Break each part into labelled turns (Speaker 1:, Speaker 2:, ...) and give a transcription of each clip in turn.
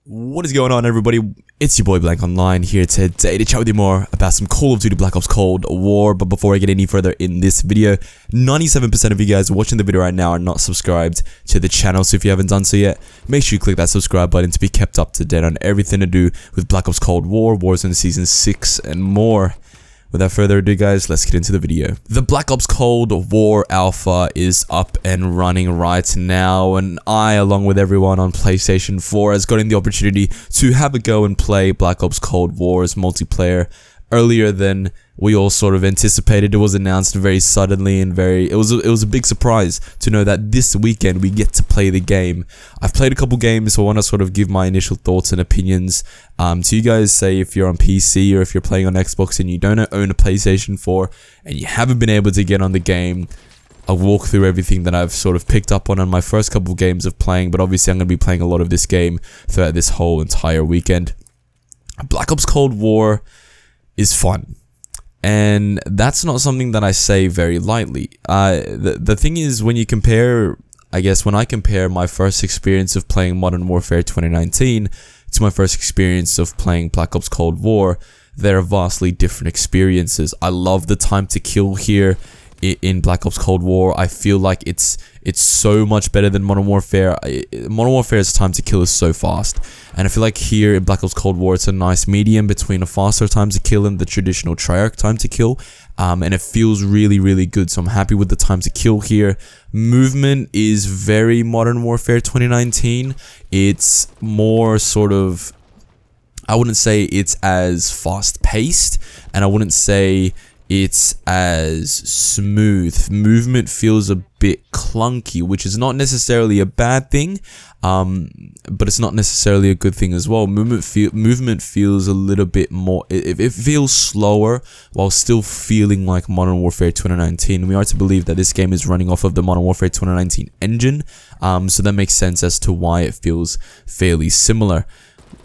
Speaker 1: What is going on, everybody? It's your boy Blank Online here today to chat with you more about some Call of Duty Black Ops Cold War. But before I get any further in this video, 97% of you guys watching the video right now are not subscribed to the channel. So if you haven't done so yet, make sure you click that subscribe button to be kept up to date on everything to do with Black Ops Cold War, Warzone Season 6, and more. Without further ado, guys, let's get into the video. The Black Ops Cold War Alpha is up and running right now, and I, along with everyone on PlayStation 4, has gotten the opportunity to have a go and play Black Ops Cold War's multiplayer earlier than we all sort of anticipated. It was announced very suddenly and it was a big surprise to know that this weekend we get to play the game. I've played a couple games, so I want to sort of give my initial thoughts and opinions to you guys. Say if you're on PC or if you're playing on Xbox and you don't own a PlayStation 4 and you haven't been able to get on the game, I'll walk through everything that I've sort of picked up on my first couple games of playing, but obviously I'm going to be playing a lot of this game throughout this whole entire weekend. Black Ops Cold War is fun, and that's not something that I say very lightly. The thing is, when you compare, when I compare my first experience of playing Modern Warfare 2019 to my first experience of playing Black Ops Cold War, they're vastly different experiences. I love the time to kill here in Black Ops Cold War. I feel like it's so much better than Modern Warfare. Modern Warfare's time to kill is so fast, and I feel like here in Black Ops Cold War it's a nice medium between a faster time to kill and the traditional Treyarch time to kill, and it feels really good, so I'm happy with the time to kill here. Movement is very Modern Warfare 2019. It's more sort of, I wouldn't say it's as fast paced, and I wouldn't say it's as smooth. Movement feels a bit clunky, which is not necessarily a bad thing, but it's not necessarily a good thing as well. Movement feels a little bit more, it feels slower while still feeling like Modern Warfare 2019. We are to believe that this game is running off of the Modern Warfare 2019 engine, so that makes sense as to why it feels fairly similar.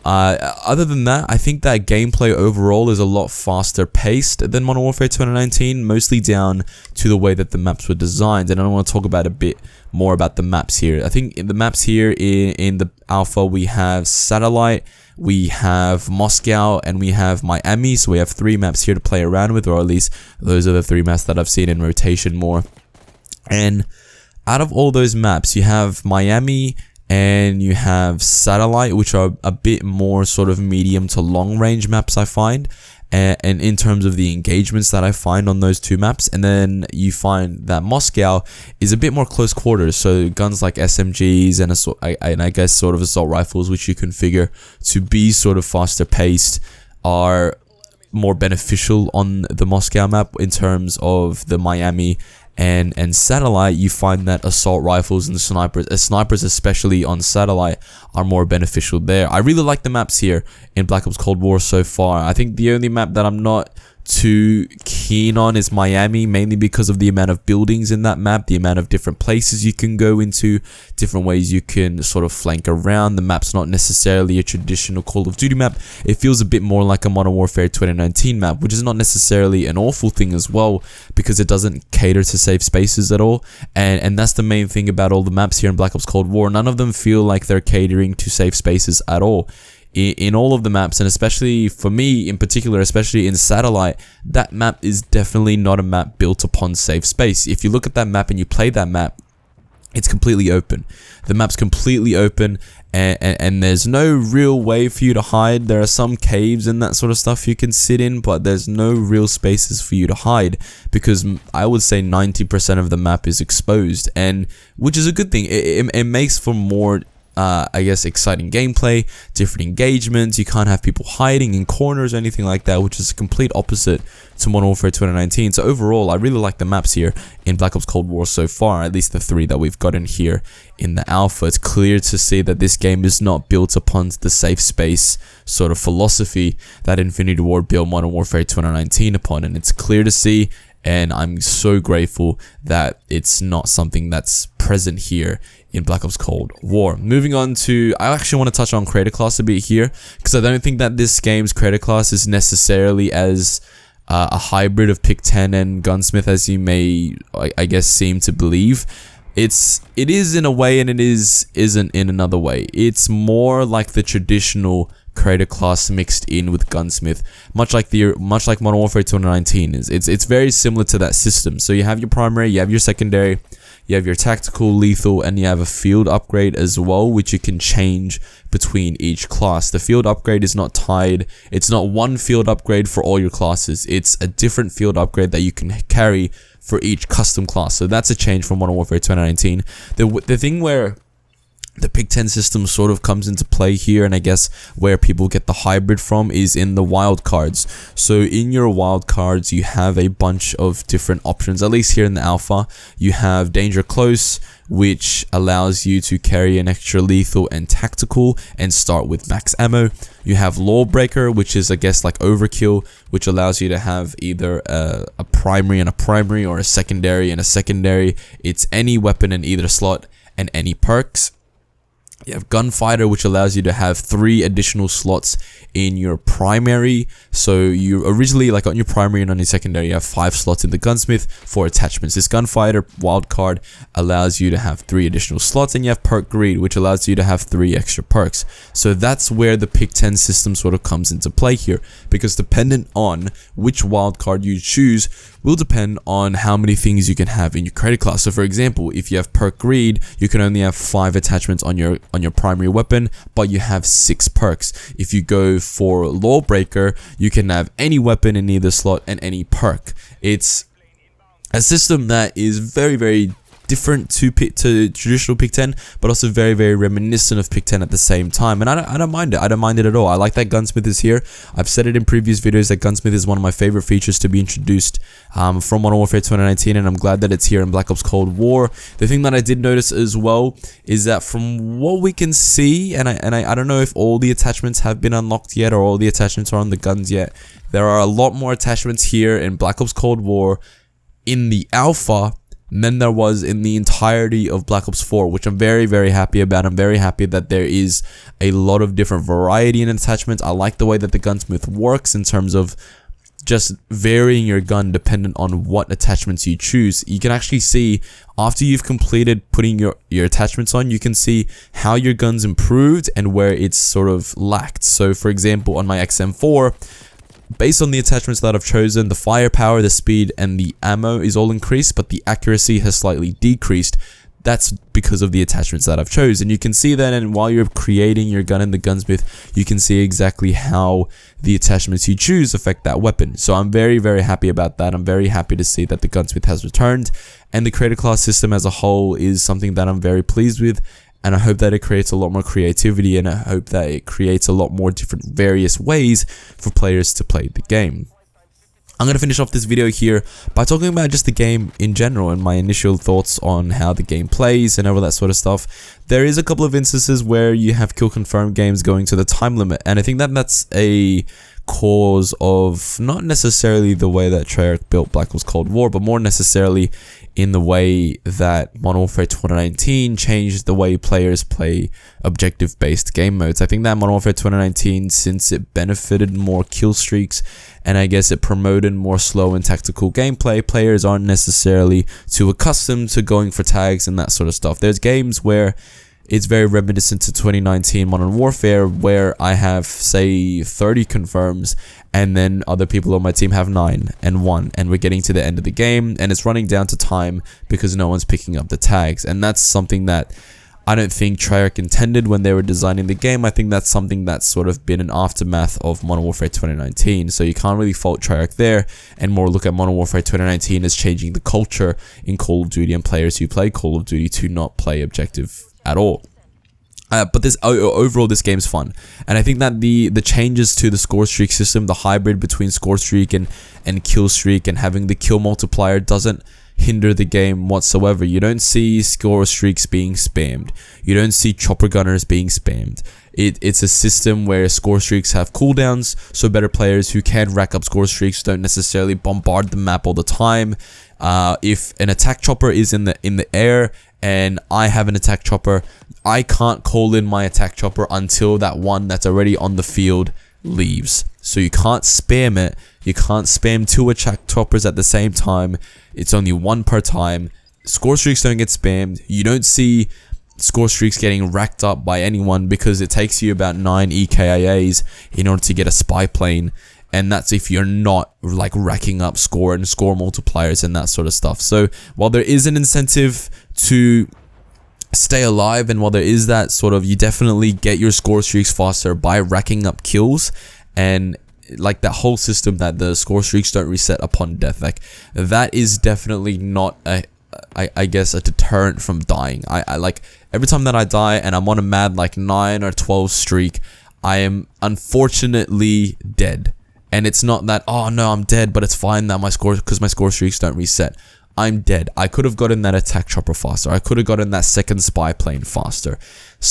Speaker 1: Other than that, I think that gameplay overall is a lot faster paced than Modern Warfare 2019, mostly down to the way that the maps were designed, and I want to talk about a bit more about the maps here. I think in the maps here in the alpha, we have Satellite, we have Moscow, and we have Miami, so we have 3 maps here to play around with, or at least those are the 3 maps that I've seen in rotation more. And out of all those maps, you have Miami and you have Satellite, which are a bit more sort of medium to long range maps, I find, and in terms of the engagements that I find on those 2 maps. And then you find that Moscow is a bit more close quarters, so guns like SMGs and I guess sort of assault rifles, which you configure to be sort of faster paced, are more beneficial on the Moscow map. In terms of the Miami and Satellite, you find that assault rifles and snipers especially on Satellite, are more beneficial there. I really like the maps here in Black Ops Cold War so far. I think the only map that I'm not too keen on is Miami, mainly because of the amount of buildings in that map, the amount of different places you can go into, different ways you can sort of flank around. The map's not necessarily a traditional Call of Duty map. It feels a bit more like a Modern Warfare 2019 map, which is not necessarily an awful thing as well, because it doesn't cater to safe spaces at all, and that's the main thing about all the maps here in Black Ops Cold War. None of them feel like they're catering to safe spaces at all. In all of the maps, and especially for me in particular, especially in Satellite, that map is definitely not a map built upon safe space. If you look at that map and you play that map, it's completely open. The map's completely open, and there's no real way for you to hide. There are some caves and that sort of stuff you can sit in, but there's no real spaces for you to hide, because I would say 90% of the map is exposed, and which is a good thing. It makes for more exciting gameplay, different engagements. You can't have people hiding in corners or anything like that, which is a complete opposite to Modern Warfare 2019. So overall, I really like the maps here in Black Ops Cold War so far, at least the 3 that we've gotten here in the alpha. It's clear to see that this game is not built upon the safe space sort of philosophy that Infinity Ward built Modern Warfare 2019 upon, and it's clear to see, and I'm so grateful that it's not something that's present here in Black Ops Cold War. Moving on to, I actually want to touch on creator class a bit here, because I don't think that this game's creator class is necessarily as a hybrid of Pick 10 and Gunsmith as you may, I guess, seem to believe. it is in a way and isn't in another way. It's more like the traditional creator class mixed in with Gunsmith, much like Modern Warfare 2019 is. It's very similar to that system. So you have your primary, you have your secondary, you have your tactical, lethal, and you have a field upgrade as well, which you can change between each class. The field upgrade is not tied. It's not one field upgrade for all your classes. It's a different field upgrade that you can carry for each custom class. So that's a change from Modern Warfare 2019. The thing where the pick 10 system sort of comes into play here, and I guess where people get the hybrid from, is in the wild cards. So in your wild cards, you have a bunch of different options. At least here in the alpha, you have danger close, which allows you to carry an extra lethal and tactical and start with max ammo. You have lawbreaker, which is, I guess, like overkill, which allows you to have either a primary and a primary, or a secondary and a secondary. It's any weapon in either slot and any perks. You have Gunfighter, which allows you to have 3 additional slots in your primary. So you originally, like on your primary and on your secondary, you have 5 slots in the Gunsmith for attachments. This Gunfighter wildcard allows you to have 3 additional slots, and you have Perk Greed, which allows you to have 3 extra perks. So that's where the pick 10 system sort of comes into play here, because dependent on which wildcard you choose will depend on how many things you can have in your credit class. So for example, if you have Perk Greed, you can only have 5 attachments on your primary weapon, but you have 6 perks. If you go for Lawbreaker, you can have any weapon in either slot and any perk. It's a system that is very, very different to traditional pick 10, but also very, very reminiscent of pick 10 at the same time. And I don't mind it. I don't mind it at all. I like that Gunsmith is here. I've said it in previous videos that Gunsmith is one of my favorite features to be introduced from Modern Warfare 2019, and I'm glad that it's here in Black Ops Cold War. The thing that I did notice as well is that from what we can see, and I don't know if all the attachments have been unlocked yet or all the attachments are on the guns yet, there are a lot more attachments here in Black Ops Cold War in the alpha than there was in the entirety of Black Ops 4, which I'm very, very happy about. I'm very happy that there is a lot of different variety in attachments. I like the way that the Gunsmith works in terms of just varying your gun dependent on what attachments you choose. You can actually see, after you've completed putting your attachments on, you can see how your gun's improved and where it's sort of lacked. So for example, on my XM4, based on the attachments that I've chosen, the firepower, the speed, and the ammo is all increased, but the accuracy has slightly decreased. That's because of the attachments that I've chosen. You can see that, and while you're creating your gun in the Gunsmith, you can see exactly how the attachments you choose affect that weapon. So I'm very, very happy about that. I'm very happy to see that the Gunsmith has returned, and the creator class system as a whole is something that I'm very pleased with. And I hope that it creates a lot more creativity, and I hope that it creates a lot more different various ways for players to play the game. I'm going to finish off this video here by talking about just the game in general and my initial thoughts on how the game plays and all that sort of stuff. There is a couple of instances where you have kill confirmed games going to the time limit, and I think that that's a cause of not necessarily the way that Treyarch built Black Ops Cold War, but more necessarily in the way that Modern Warfare 2019 changed the way players play objective-based game modes. I think that Modern Warfare 2019, since it benefited more kill streaks, and I guess it promoted more slow and tactical gameplay, players aren't necessarily too accustomed to going for tags and that sort of stuff. There's games where it's very reminiscent to 2019 Modern Warfare, where I have, say, 30 confirms, and then other people on my team have 9 and 1, and we're getting to the end of the game, and it's running down to time because no one's picking up the tags. And that's something that I don't think Treyarch intended when they were designing the game. I think that's something that's sort of been an aftermath of Modern Warfare 2019, so you can't really fault Treyarch there, and more look at Modern Warfare 2019 as changing the culture in Call of Duty and players who play Call of Duty to not play objective at all. But this overall, this game's fun, and I think that the changes to the Scorestreak system, the hybrid between Scorestreak and kill streak, and having the kill multiplier doesn't hinder the game whatsoever. You don't see Scorestreaks being spammed. You don't see chopper gunners being spammed. It's a system where Scorestreaks have cooldowns, so better players who can rack up Scorestreaks don't necessarily bombard the map all the time. If an attack chopper is in the air and I have an attack chopper, I can't call in my attack chopper until that one that's already on the field leaves. So you can't spam it. You can't spam 2 attack choppers at the same time. It's only 1 per time. score streaks don't get spammed. You don't see score streaks getting racked up by anyone because it takes you about 9 EKIAs in order to get a spy plane, and that's if you're not like racking up score and score multipliers and that sort of stuff. So while there is an incentive to stay alive, and while there is that sort of, you definitely get your score streaks faster by racking up kills, and like that whole system that the score streaks don't reset upon death, like that is definitely not I guess a deterrent from dying. I like every time that I die and I'm on a mad like 9 or 12 streak, I am unfortunately dead. And it's not that, oh no, I'm dead, but it's fine that my score, because my score streaks don't reset. I'm dead. I could have gotten that attack chopper faster. I could have gotten that second spy plane faster.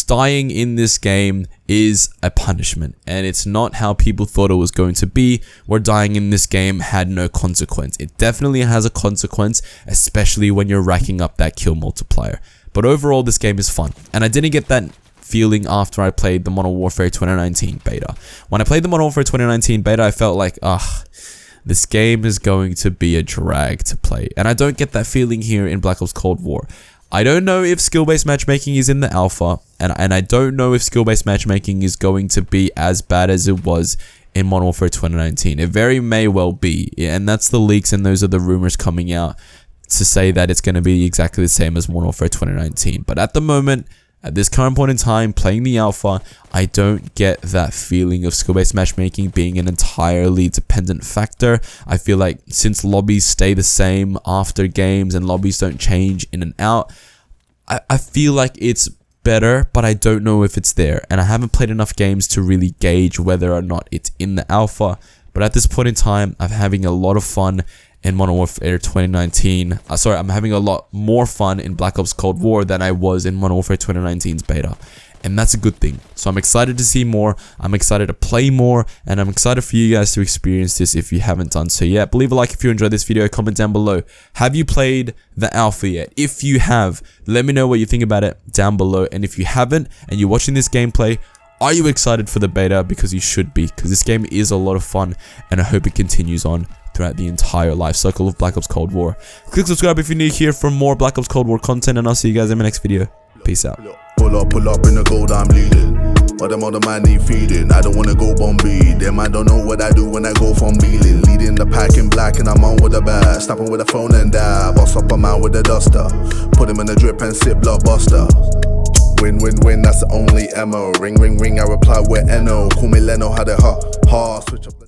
Speaker 1: Dying in this game is a punishment, and it's not how people thought it was going to be, where dying in this game had no consequence. It definitely has a consequence, especially when you're racking up that kill multiplier. But overall, this game is fun, and I didn't get that feeling after I played the Modern Warfare 2019 beta. When I played the Modern Warfare 2019 beta, I felt like, this game is going to be a drag to play. And I don't get that feeling here in Black Ops Cold War. I don't know if skill-based matchmaking is in the alpha, and I don't know if skill-based matchmaking is going to be as bad as it was in Modern Warfare 2019. It very may well be, and that's the leaks and those are the rumors coming out to say that it's going to be exactly the same as Modern Warfare 2019. But at the moment, at this current point in time, playing the alpha, I don't get that feeling of skill-based matchmaking being an entirely dependent factor. I feel like since lobbies stay the same after games and lobbies don't change in and out, I feel like it's better, but I don't know if it's there. And I haven't played enough games to really gauge whether or not it's in the alpha. But at this point in time, I'm having a lot of fun in Modern Warfare 2019. I'm having a lot more fun in Black Ops Cold War than I was in Modern Warfare 2019's beta. And that's a good thing. So I'm excited to see more, I'm excited to play more, and I'm excited for you guys to experience this if you haven't done so yet. Leave a like if you enjoyed this video, comment down below. Have you played the alpha yet? If you have, let me know what you think about it down below. And if you haven't, and you're watching this gameplay, are you excited for the beta? Because you should be, because this game is a lot of fun, and I hope it continues on throughout the entire life cycle of Black Ops Cold War. Click subscribe if you're new here for more Black Ops Cold War content, and I'll see you guys in my next video. Peace out.
Speaker 2: Pull up in the gold, I'm leading. But them other man need feeding. I don't wanna go Bombay. Them I don't know what I do when I go from Beeling. Leading the pack in black and I'm on with a bag. Snapping with a phone and dab. Boss up a man with a duster. Put him in a drip and sip blockbuster. Win, win, win, that's the only MO. Ring, ring, ring, I reply with NO. Call me Leno, had it ha, switch up.